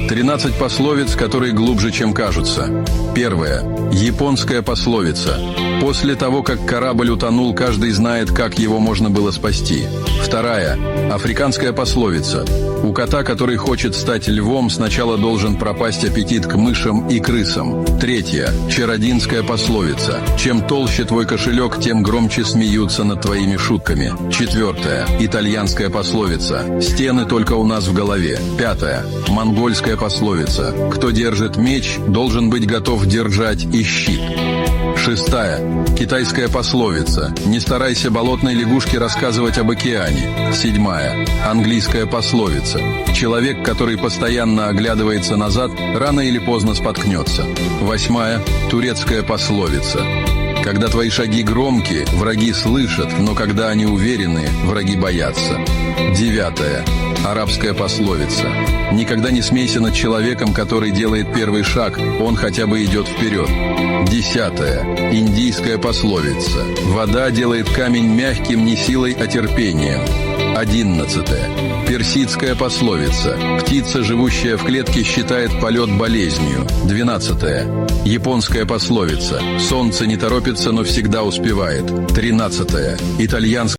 13 пословиц, которые глубже, чем кажутся. Первая. Японская пословица. После того, как корабль утонул, каждый знает, как его можно было спасти. Вторая. Африканская пословица. У кота, который хочет стать львом, сначала должен пропасть аппетит к мышам и крысам. Третья. Чародинская пословица. Чем толще твой кошелек, тем громче смеются над твоими шутками. Четвертая. Итальянская пословица. Стены только у нас в голове. Пятая. Монгольская пословица. Кто держит меч, должен быть готов держать и щит. Шестая. Китайская пословица. Не старайся болотной лягушке рассказывать об океане. Седьмая. Английская пословица. Человек, который постоянно оглядывается назад, рано или поздно споткнется. Восьмая. Турецкая пословица. Когда твои шаги громкие, враги слышат, но когда они уверены, враги боятся. Девятая. Арабская пословица. Никогда не смейся над человеком, который делает первый шаг, он хотя бы идет вперед. Десятая. Индийская пословица. Вода делает камень мягким не силой, а терпением. 11. Персидская пословица. Птица, живущая в клетке, считает полет болезнью. 12. Японская пословица. Солнце не торопится, но всегда успевает. 13. Итальянская